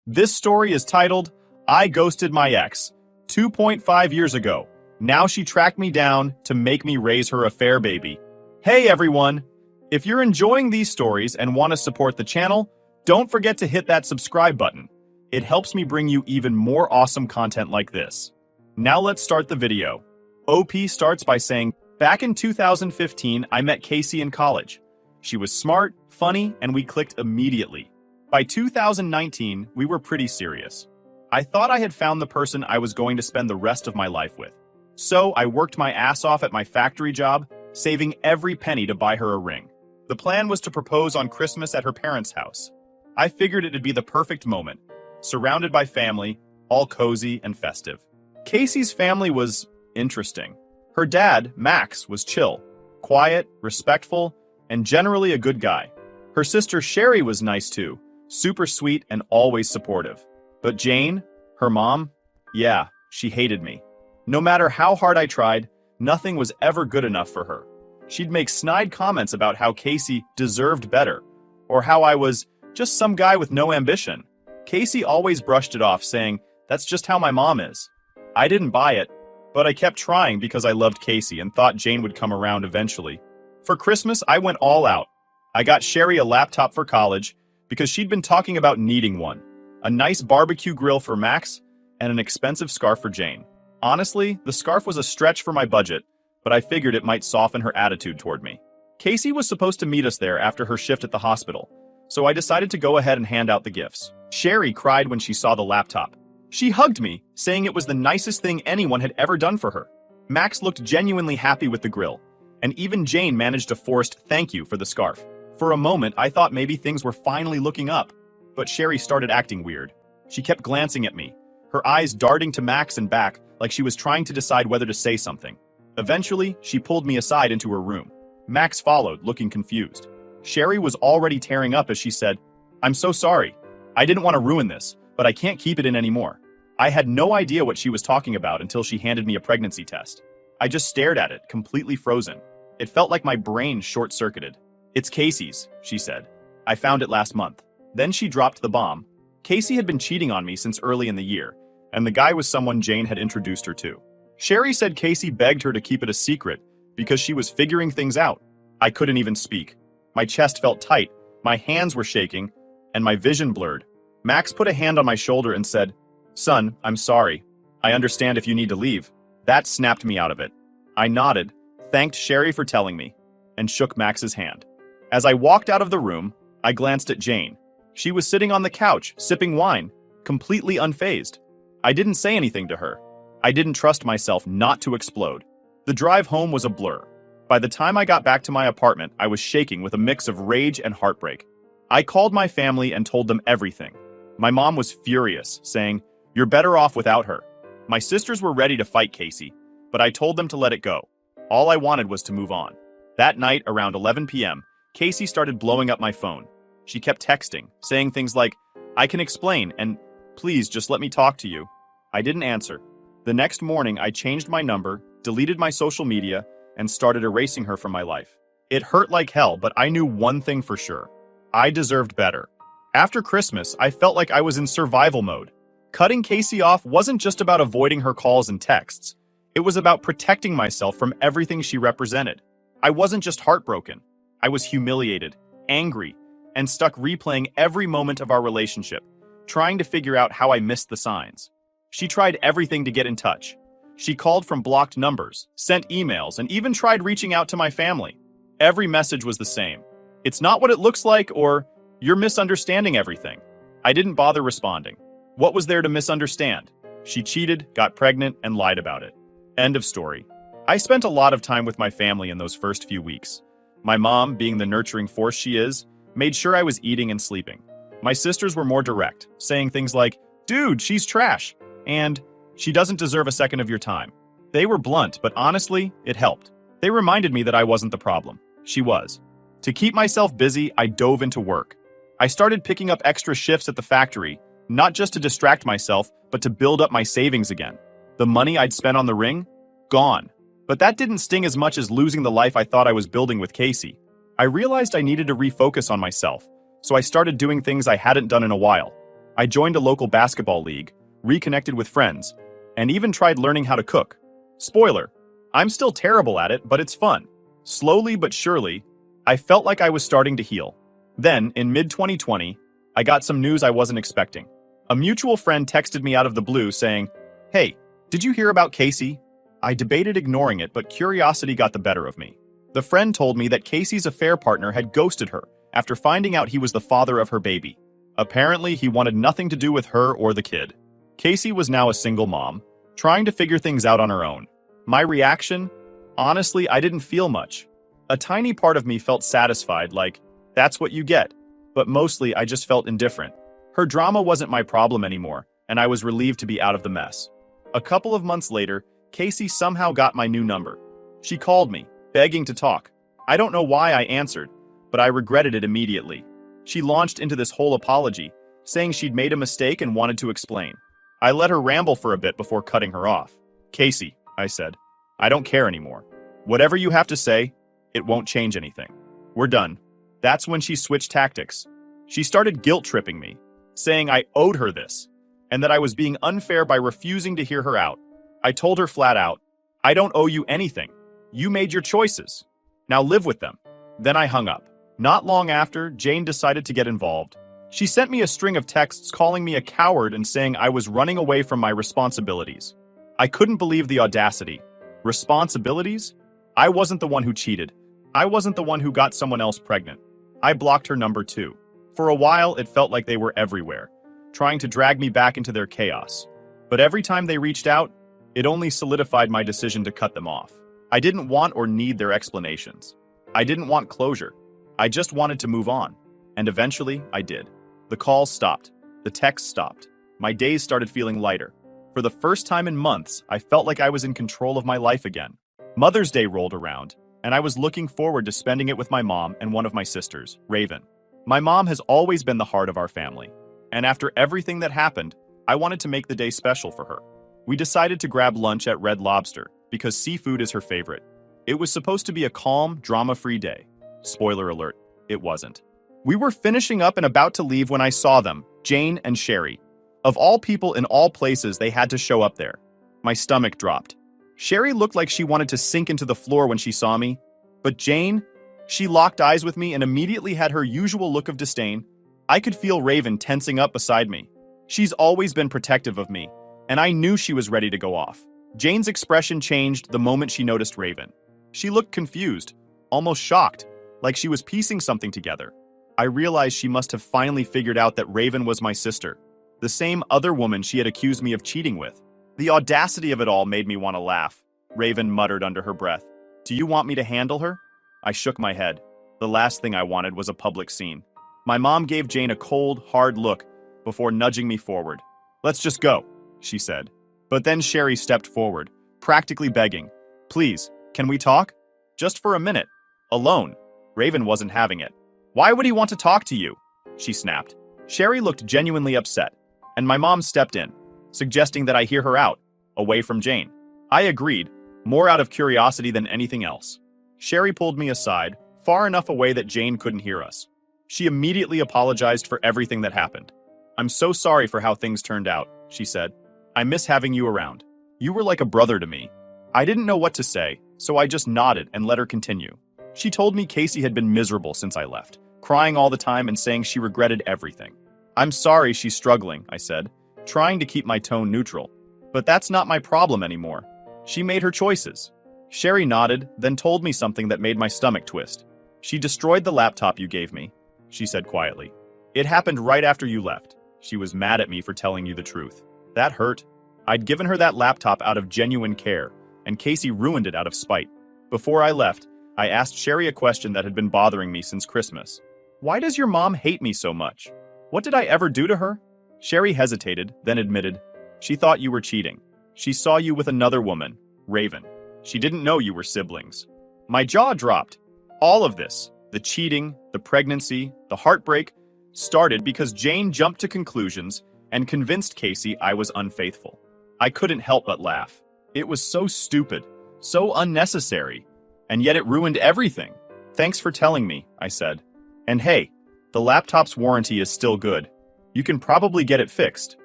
This story is titled, I Ghosted My Ex, 2.5 years ago. Now she tracked me down to make me raise her affair baby. Hey everyone! If you're enjoying these stories and want to support the channel, don't forget to hit that subscribe button. It helps me bring you even more awesome content like this. Now let's start the video. OP starts by saying, back in 2015, I met Casey in college. She was smart, funny, and we clicked immediately. By 2019, we were pretty serious. I thought I had found the person I was going to spend the rest of my life with. So I worked my ass off at my factory job, saving every penny to buy her a ring. The plan was to propose on Christmas at her parents' house. I figured it'd be the perfect moment, surrounded by family, all cozy and festive. Casey's family was interesting. Her dad, Max, was chill, quiet, respectful, and generally a good guy. Her sister Sherry was nice too, super sweet and always supportive. But Jane, her mom, yeah, she hated me. No matter how hard I tried, nothing was ever good enough for her. She'd make snide comments about how Casey deserved better, or how I was just some guy with no ambition. Casey always brushed it off, saying, that's just how my mom is. I didn't buy it, but I kept trying because I loved Casey and thought Jane would come around eventually. For Christmas, I went all out. I got Sherry a laptop for college because she'd been talking about needing one, a nice barbecue grill for Max, and an expensive scarf for Jane. Honestly, the scarf was a stretch for my budget, but I figured it might soften her attitude toward me. Casey was supposed to meet us there after her shift at the hospital, so I decided to go ahead and hand out the gifts. Sherry cried when she saw the laptop. She hugged me, saying it was the nicest thing anyone had ever done for her. Max looked genuinely happy with the grill, and even Jane managed a forced thank you for the scarf. For a moment, I thought maybe things were finally looking up, but Sherry started acting weird. She kept glancing at me, her eyes darting to Max and back like she was trying to decide whether to say something. Eventually, she pulled me aside into her room. Max followed, looking confused. Sherry was already tearing up as she said, I'm so sorry. I didn't want to ruin this, but I can't keep it in anymore. I had no idea what she was talking about until she handed me a pregnancy test. I just stared at it, completely frozen. It felt like my brain short-circuited. It's Casey's, she said. I found it last month. Then she dropped the bomb. Casey had been cheating on me since early in the year, and the guy was someone Jane had introduced her to. Sherry said Casey begged her to keep it a secret because she was figuring things out. I couldn't even speak. My chest felt tight, my hands were shaking, and my vision blurred. Max put a hand on my shoulder and said, Son, I'm sorry. I understand if you need to leave. That snapped me out of it. I nodded, thanked Sherry for telling me, and shook Max's hand. As I walked out of the room, I glanced at Jane. She was sitting on the couch, sipping wine, completely unfazed. I didn't say anything to her. I didn't trust myself not to explode. The drive home was a blur. By the time I got back to my apartment, I was shaking with a mix of rage and heartbreak. I called my family and told them everything. My mom was furious, saying, You're better off without her. My sisters were ready to fight Casey, but I told them to let it go. All I wanted was to move on. That night, around 11 p.m., Casey started blowing up my phone. She kept texting, saying things like, I can explain, and please just let me talk to you. I didn't answer. The next morning, I changed my number, deleted my social media, and started erasing her from my life. It hurt like hell, but I knew one thing for sure. I deserved better. After Christmas, I felt like I was in survival mode. Cutting Casey off wasn't just about avoiding her calls and texts. It was about protecting myself from everything she represented. I wasn't just heartbroken. I was humiliated, angry, and stuck replaying every moment of our relationship, trying to figure out how I missed the signs. She tried everything to get in touch. She called from blocked numbers, sent emails, and even tried reaching out to my family. Every message was the same. It's not what it looks like, or you're misunderstanding everything. I didn't bother responding. What was there to misunderstand? She cheated, got pregnant, and lied about it. End of story. I spent a lot of time with my family in those first few weeks. My mom, being the nurturing force she is, made sure I was eating and sleeping. My sisters were more direct, saying things like, Dude, she's trash, and she doesn't deserve a second of your time. They were blunt, but honestly, it helped. They reminded me that I wasn't the problem. She was. To keep myself busy, I dove into work. I started picking up extra shifts at the factory, not just to distract myself, but to build up my savings again. The money I'd spent on the ring? Gone. But that didn't sting as much as losing the life I thought I was building with Casey. I realized I needed to refocus on myself, so I started doing things I hadn't done in a while. I joined a local basketball league, reconnected with friends, and even tried learning how to cook. Spoiler, I'm still terrible at it, but it's fun. Slowly but surely, I felt like I was starting to heal. Then, in mid-2020, I got some news I wasn't expecting. A mutual friend texted me out of the blue saying, "Hey, did you hear about Casey?" I debated ignoring it, but curiosity got the better of me. The friend told me that Casey's affair partner had ghosted her after finding out he was the father of her baby. Apparently, he wanted nothing to do with her or the kid. Casey was now a single mom, trying to figure things out on her own. My reaction? Honestly, I didn't feel much. A tiny part of me felt satisfied, like, that's what you get. But mostly, I just felt indifferent. Her drama wasn't my problem anymore, and I was relieved to be out of the mess. A couple of months later, Casey somehow got my new number. She called me, begging to talk. I don't know why I answered, but I regretted it immediately. She launched into this whole apology, saying she'd made a mistake and wanted to explain. I let her ramble for a bit before cutting her off. "Casey," I said, "I don't care anymore. Whatever you have to say, it won't change anything. We're done." That's when she switched tactics. She started guilt-tripping me, saying I owed her this, and that I was being unfair by refusing to hear her out. I told her flat out, "I don't owe you anything. You made your choices. Now live with them." Then I hung up. Not long after, Jane decided to get involved. She sent me a string of texts calling me a coward and saying I was running away from my responsibilities. I couldn't believe the audacity. Responsibilities? I wasn't the one who cheated. I wasn't the one who got someone else pregnant. I blocked her number too. For a while, it felt like they were everywhere, trying to drag me back into their chaos. But every time they reached out, it only solidified my decision to cut them off. I didn't want or need their explanations. I didn't want closure. I just wanted to move on. And eventually, I did. The calls stopped. The texts stopped. My days started feeling lighter. For the first time in months, I felt like I was in control of my life again. Mother's Day rolled around, and I was looking forward to spending it with my mom and one of my sisters, Raven. My mom has always been the heart of our family, and after everything that happened, I wanted to make the day special for her. We decided to grab lunch at Red Lobster, because seafood is her favorite. It was supposed to be a calm, drama-free day. Spoiler alert, it wasn't. We were finishing up and about to leave when I saw them, Jane and Sherry. Of all people in all places, they had to show up there. My stomach dropped. Sherry looked like she wanted to sink into the floor when she saw me, but Jane, she locked eyes with me and immediately had her usual look of disdain. I could feel Raven tensing up beside me. She's always been protective of me, and I knew she was ready to go off. Jane's expression changed the moment she noticed Raven. She looked confused, almost shocked, like she was piecing something together. I realized she must have finally figured out that Raven was my sister, the same other woman she had accused me of cheating with. The audacity of it all made me want to laugh. Raven muttered under her breath, "Do you want me to handle her?" I shook my head. The last thing I wanted was a public scene. My mom gave Jane a cold, hard look before nudging me forward. "Let's just go," she said. But then Sherry stepped forward, practically begging, "Please, can we talk? Just for a minute. Alone." Raven wasn't having it. "Why would he want to talk to you?" she snapped. Sherry looked genuinely upset, and my mom stepped in, suggesting that I hear her out, away from Jane. I agreed, more out of curiosity than anything else. Sherry pulled me aside, far enough away that Jane couldn't hear us. She immediately apologized for everything that happened. "I'm so sorry for how things turned out," she said. "I miss having you around. You were like a brother to me." I didn't know what to say, so I just nodded and let her continue. She told me Casey had been miserable since I left, crying all the time and saying she regretted everything. "I'm sorry she's struggling," I said, trying to keep my tone neutral. "But that's not my problem anymore. She made her choices." Sherry nodded, then told me something that made my stomach twist. "She destroyed the laptop you gave me," she said quietly. "It happened right after you left. She was mad at me for telling you the truth. That hurt. I'd given her that laptop out of genuine care, and Casey ruined it out of spite. Before I left, I asked Sherry a question that had been bothering me since Christmas. Why does your mom hate me so much? What did I ever do to her?" Sherry hesitated, then admitted, "She thought you were cheating. She saw you with another woman, Raven. She didn't know you were siblings." My jaw dropped. All of this, the cheating, the pregnancy, the heartbreak, started because Jane jumped to conclusions and convinced Casey I was unfaithful. I couldn't help but laugh. It was so stupid, so unnecessary, and yet it ruined everything. "Thanks for telling me," I said. "And hey, the laptop's warranty is still good. You can probably get it fixed.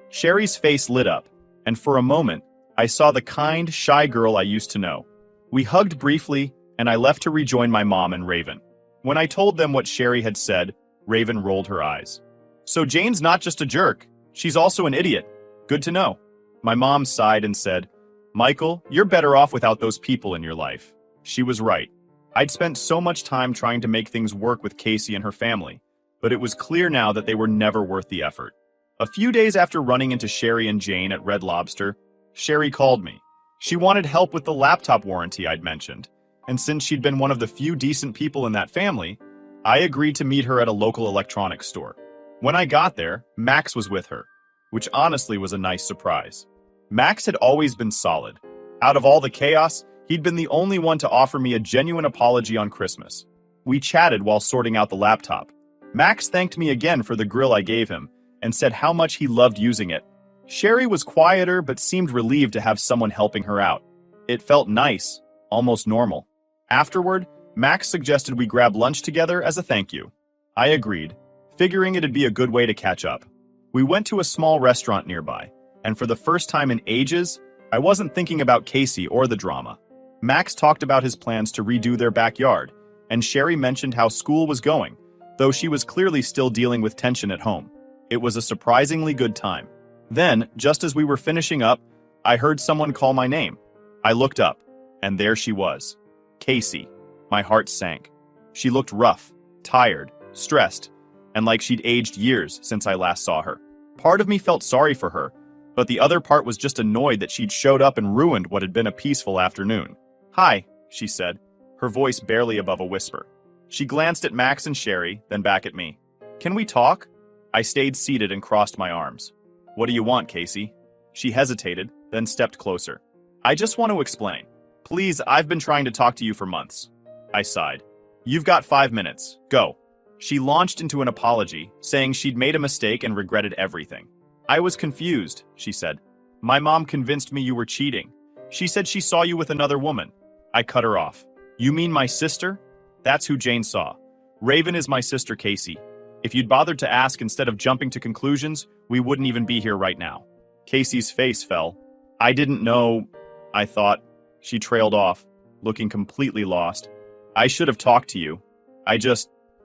Sherry's face lit up, and for a moment, I saw the kind, shy girl I used to know. We hugged briefly, and I left to rejoin my mom and Raven. When I told them what Sherry had said, Raven rolled her eyes. So Jane's not just a jerk, she's also an idiot. Good to know. My mom sighed and said, Michael, you're better off without those people in your life. She was right. I'd spent so much time trying to make things work with Casey and her family, but it was clear now that they were never worth the effort. A few days after running into Sherry and Jane at Red Lobster, Sherry called me. She wanted help with the laptop warranty I'd mentioned, and since she'd been one of the few decent people in that family, I agreed to meet her at a local electronics store. When I got there, Max was with her, which honestly was a nice surprise. Max had always been solid. Out of all the chaos, he'd been the only one to offer me a genuine apology on Christmas. We chatted while sorting out the laptop. Max thanked me again for the grill I gave him and said how much he loved using it. Sherry was quieter but seemed relieved to have someone helping her out. It felt nice, almost normal. Afterward, Max suggested we grab lunch together as a thank you. I agreed, figuring it'd be a good way to catch up. We went to a small restaurant nearby, and for the first time in ages, I wasn't thinking about Casey or the drama. Max talked about his plans to redo their backyard, and Sherry mentioned how school was going, though she was clearly still dealing with tension at home. It was a surprisingly good time. Then, just as we were finishing up, I heard someone call my name. I looked up, and there she was. Casey. My heart sank. She looked rough, tired, stressed, and like she'd aged years since I last saw her. Part of me felt sorry for her, but the other part was just annoyed that she'd showed up and ruined what had been a peaceful afternoon. Hi, she said, her voice barely above a whisper. She glanced at Max and Sherry, then back at me. Can we talk? I stayed seated and crossed my arms. What do you want, Casey? She hesitated, then stepped closer. I just want to explain. Please, I've been trying to talk to you for months. I sighed. You've got 5 minutes. Go. She launched into an apology, saying she'd made a mistake and regretted everything. I was confused, she said. My mom convinced me you were cheating. She said she saw you with another woman. I cut her off. You mean my sister? That's who Jane saw. Raven is my sister, Casey. If you'd bothered to ask instead of jumping to conclusions, we wouldn't even be here right now. Casey's face fell. I didn't know, I thought. She trailed off, looking completely lost. I should have talked to you.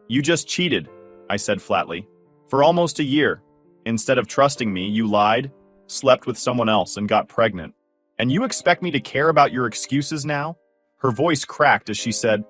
You just cheated, I said flatly. For almost a year. Instead of trusting me, you lied, slept with someone else, and got pregnant. And you expect me to care about your excuses now? Her voice cracked as she said,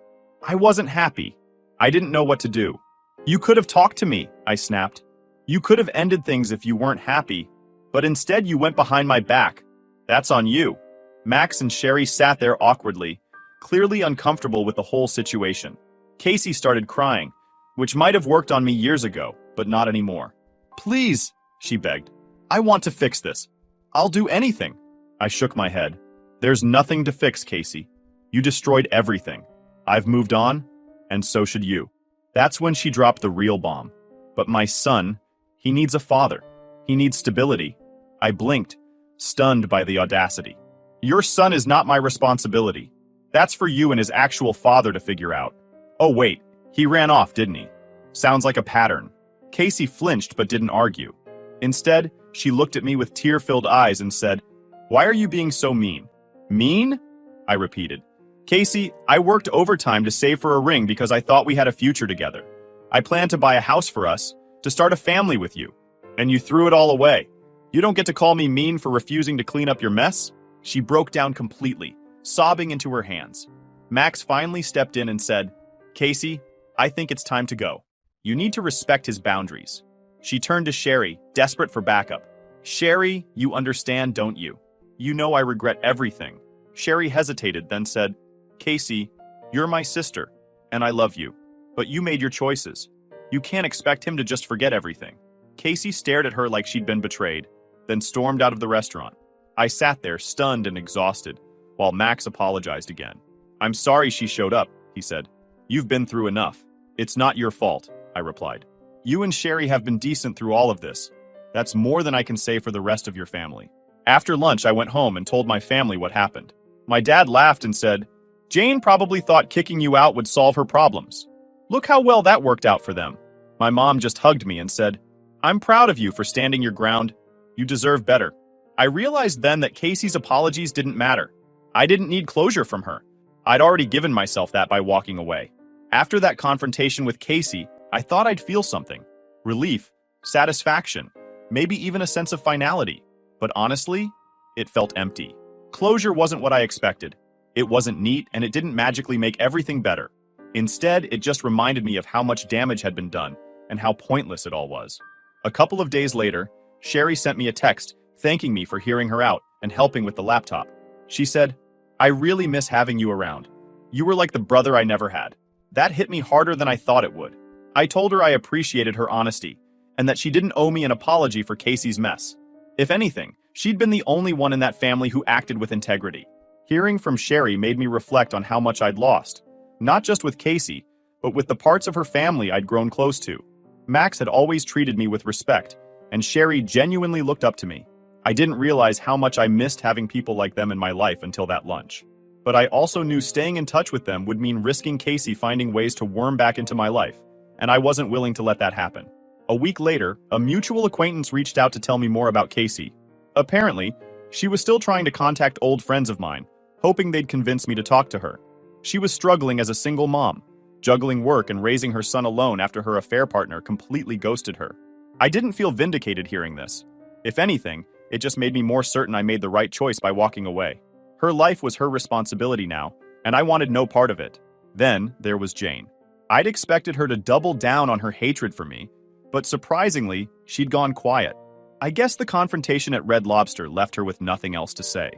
I wasn't happy. I didn't know what to do. You could have talked to me, I snapped. You could have ended things if you weren't happy, but instead you went behind my back. That's on you. Max and Sherry sat there awkwardly, clearly uncomfortable with the whole situation. Casey started crying, which might have worked on me years ago, but not anymore. Please, she begged. I want to fix this. I'll do anything. I shook my head. There's nothing to fix, Casey. You destroyed everything. I've moved on, and so should you. That's when she dropped the real bomb. But my son, he needs a father. He needs stability. I blinked, stunned by the audacity. Your son is not my responsibility. That's for you and his actual father to figure out. Oh wait, he ran off, didn't he? Sounds like a pattern. Casey flinched but didn't argue. Instead, she looked at me with tear-filled eyes and said, Why are you being so mean? Mean? I repeated. Casey, I worked overtime to save for a ring because I thought we had a future together. I planned to buy a house for us, to start a family with you. And you threw it all away. You don't get to call me mean for refusing to clean up your mess? She broke down completely, sobbing into her hands. Max finally stepped in and said, Casey, I think it's time to go. You need to respect his boundaries. She turned to Sherry, desperate for backup. Sherry, you understand, don't you? You know I regret everything. Sherry hesitated, then said, Casey, you're my sister, and I love you. But you made your choices. You can't expect him to just forget everything. Casey stared at her like she'd been betrayed, then stormed out of the restaurant. I sat there, stunned and exhausted, while Max apologized again. I'm sorry she showed up, he said. You've been through enough. It's not your fault, I replied. You and Sherry have been decent through all of this. That's more than I can say for the rest of your family. After lunch, I went home and told my family what happened. My dad laughed and said, Jane probably thought kicking you out would solve her problems. Look how well that worked out for them. My mom just hugged me and said, I'm proud of you for standing your ground. You deserve better. I realized then that Casey's apologies didn't matter. I didn't need closure from her. I'd already given myself that by walking away. After that confrontation with Casey, I thought I'd feel something. Relief, satisfaction, maybe even a sense of finality. But honestly, it felt empty. Closure wasn't what I expected. It wasn't neat, and it didn't magically make everything better. Instead, it just reminded me of how much damage had been done and how pointless it all was. A couple of days later, Sherry sent me a text thanking me for hearing her out and helping with the laptop. She said, "I really miss having you around. You were like the brother I never had." That hit me harder than I thought it would. I told her I appreciated her honesty and that she didn't owe me an apology for Casey's mess. If anything, she'd been the only one in that family who acted with integrity. Hearing from Sherry made me reflect on how much I'd lost, not just with Casey, but with the parts of her family I'd grown close to. Max had always treated me with respect, and Sherry genuinely looked up to me. I didn't realize how much I missed having people like them in my life until that lunch. But I also knew staying in touch with them would mean risking Casey finding ways to worm back into my life, and I wasn't willing to let that happen. A week later, a mutual acquaintance reached out to tell me more about Casey. Apparently, she was still trying to contact old friends of mine, hoping they'd convince me to talk to her. She was struggling as a single mom, juggling work and raising her son alone after her affair partner completely ghosted her. I didn't feel vindicated hearing this. If anything, it just made me more certain I made the right choice by walking away. Her life was her responsibility now, and I wanted no part of it. Then there was Jane. I'd expected her to double down on her hatred for me, but surprisingly, she'd gone quiet. I guess the confrontation at Red Lobster left her with nothing else to say.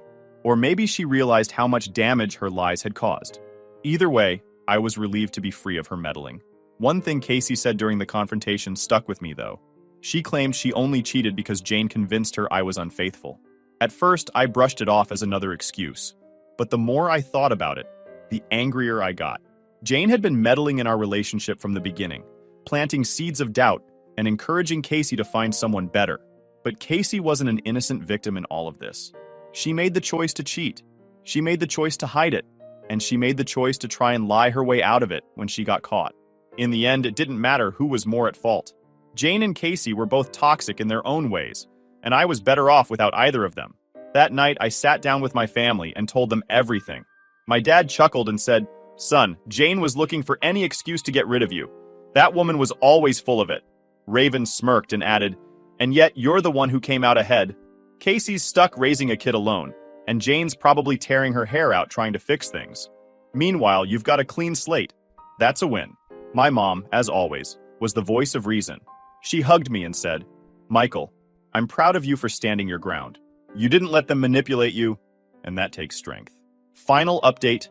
Or maybe she realized how much damage her lies had caused. Either way, I was relieved to be free of her meddling. One thing Casey said during the confrontation stuck with me, though. She claimed she only cheated because Jane convinced her I was unfaithful. At first, I brushed it off as another excuse. But the more I thought about it, the angrier I got. Jane had been meddling in our relationship from the beginning, planting seeds of doubt and encouraging Casey to find someone better. But Casey wasn't an innocent victim in all of this. She made the choice to cheat. She made the choice to hide it. And she made the choice to try and lie her way out of it when she got caught. In the end, it didn't matter who was more at fault. Jane and Casey were both toxic in their own ways, and I was better off without either of them. That night, I sat down with my family and told them everything. My dad chuckled and said, "Son, Jane was looking for any excuse to get rid of you. That woman was always full of it." Raven smirked and added, "And yet you're the one who came out ahead. Casey's stuck raising a kid alone, and Jane's probably tearing her hair out trying to fix things. Meanwhile, you've got a clean slate. That's a win." My mom, as always, was the voice of reason. She hugged me and said, "Michael, I'm proud of you for standing your ground. You didn't let them manipulate you, and that takes strength." Final update.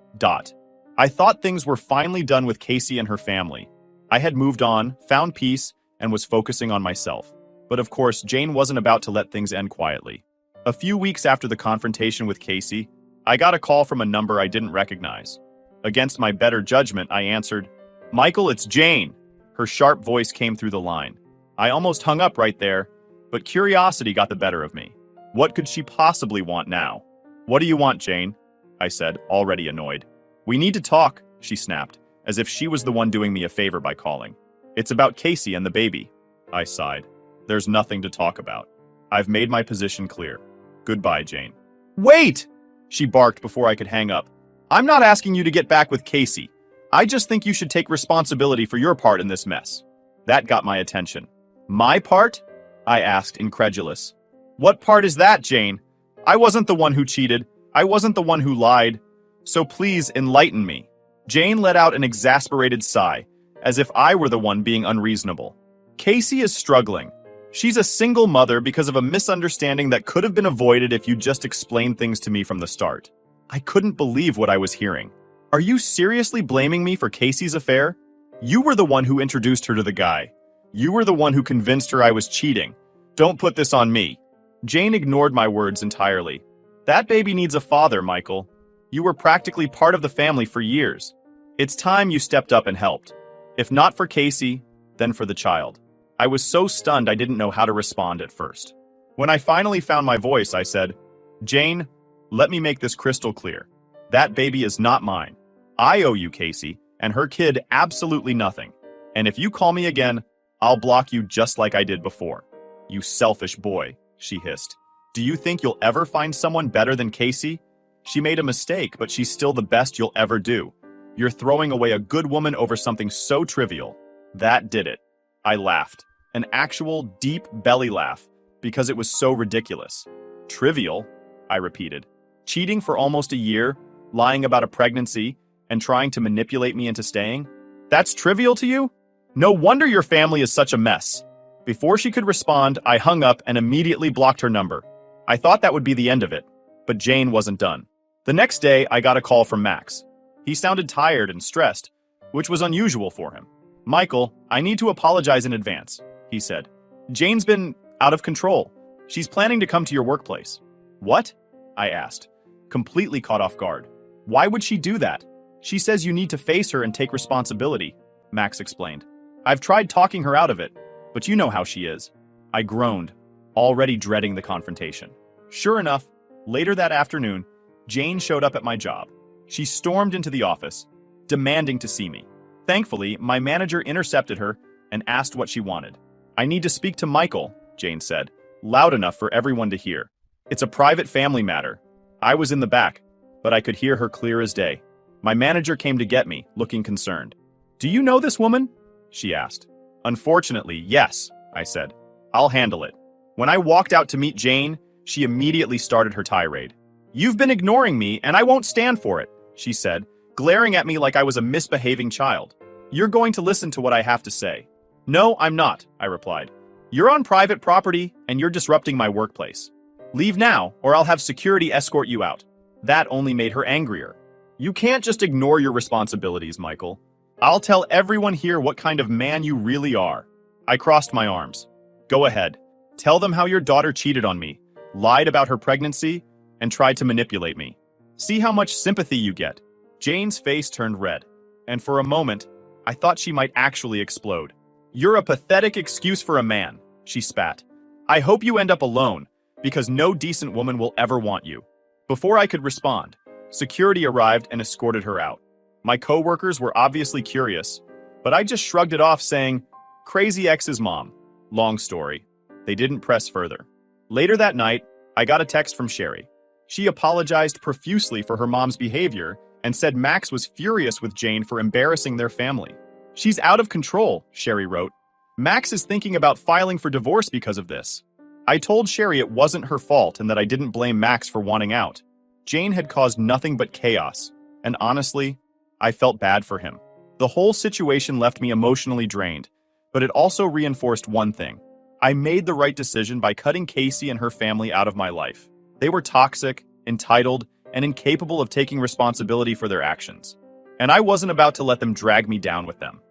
I thought things were finally done with Casey and her family. I had moved on, found peace, and was focusing on myself. But of course, Jane wasn't about to let things end quietly. A few weeks after the confrontation with Casey, I got a call from a number I didn't recognize. Against my better judgment, I answered, "Michael, it's Jane." Her sharp voice came through the line. I almost hung up right there, but curiosity got the better of me. What could she possibly want now? "What do you want, Jane?" I said, already annoyed. "We need to talk," she snapped, as if she was the one doing me a favor by calling. "It's about Casey and the baby." I sighed. "There's nothing to talk about. I've made my position clear. Goodbye, Jane." "Wait!" she barked before I could hang up. "I'm not asking you to get back with Casey. I just think you should take responsibility for your part in this mess." That got my attention. "My part?" I asked, incredulous. "What part is that, Jane? I wasn't the one who cheated. I wasn't the one who lied. So please enlighten me." Jane let out an exasperated sigh, as if I were the one being unreasonable. "Casey is struggling. She's a single mother because of a misunderstanding that could have been avoided if you just explained things to me from the start." I couldn't believe what I was hearing. "Are you seriously blaming me for Casey's affair? You were the one who introduced her to the guy. You were the one who convinced her I was cheating. Don't put this on me." Jane ignored my words entirely. "That baby needs a father, Michael. You were practically part of the family for years. It's time you stepped up and helped. If not for Casey, then for the child." I was so stunned I didn't know how to respond at first. When I finally found my voice, I said, "Jane, let me make this crystal clear. That baby is not mine. I owe you Casey and her kid absolutely nothing. And if you call me again, I'll block you just like I did before. You selfish boy, she hissed. Do you think you'll ever find someone better than Casey? She made a mistake, but she's still the best you'll ever do. You're throwing away a good woman over something so trivial. That did it. I laughed. An actual deep belly laugh, because it was so ridiculous. Trivial? I repeated. Cheating for almost a year, lying about a pregnancy, and trying to manipulate me into staying? That's trivial to you? No wonder your family is such a mess. Before she could respond, I hung up and immediately blocked her number. I thought that would be the end of it, but Jane wasn't done. The next day, I got a call from Max. He sounded tired and stressed, which was unusual for him. Michael, I need to apologize in advance, he said. Jane's been out of control. She's planning to come to your workplace. What? I asked, completely caught off guard. Why would she do that? She says you need to face her and take responsibility, Max explained. I've tried talking her out of it, but you know how she is. I groaned, already dreading the confrontation. Sure enough, later that afternoon, Jane showed up at my job. She stormed into the office, demanding to see me. Thankfully, my manager intercepted her and asked what she wanted. I need to speak to Michael, Jane said, loud enough for everyone to hear. It's a private family matter. I was in the back, but I could hear her clear as day. My manager came to get me, looking concerned. Do you know this woman? She asked. Unfortunately, yes, I said. I'll handle it. When I walked out to meet Jane, she immediately started her tirade. You've been ignoring me, and I won't stand for it, she said, glaring at me like I was a misbehaving child. You're going to listen to what I have to say. No, I'm not, I replied. You're on private property, and you're disrupting my workplace. Leave now, or I'll have security escort you out. That only made her angrier. You can't just ignore your responsibilities, Michael. I'll tell everyone here what kind of man you really are. I crossed my arms. Go ahead. Tell them how your daughter cheated on me, lied about her pregnancy, and tried to manipulate me. See how much sympathy you get. Jane's face turned red, and for a moment, I thought she might actually explode. You're a pathetic excuse for a man, she spat. I hope you end up alone, because no decent woman will ever want you. Before I could respond, security arrived and escorted her out. My coworkers were obviously curious, but I just shrugged it off saying, crazy ex's mom. Long story. They didn't press further. Later that night, I got a text from Sherry. She apologized profusely for her mom's behavior and said Max was furious with Jane for embarrassing their family. She's out of control, Sherry wrote. Max is thinking about filing for divorce because of this. I told Sherry it wasn't her fault and that I didn't blame Max for wanting out. Jane had caused nothing but chaos, and honestly, I felt bad for him. The whole situation left me emotionally drained, but it also reinforced one thing. I made the right decision by cutting Casey and her family out of my life. They were toxic, entitled, and incapable of taking responsibility for their actions. And I wasn't about to let them drag me down with them.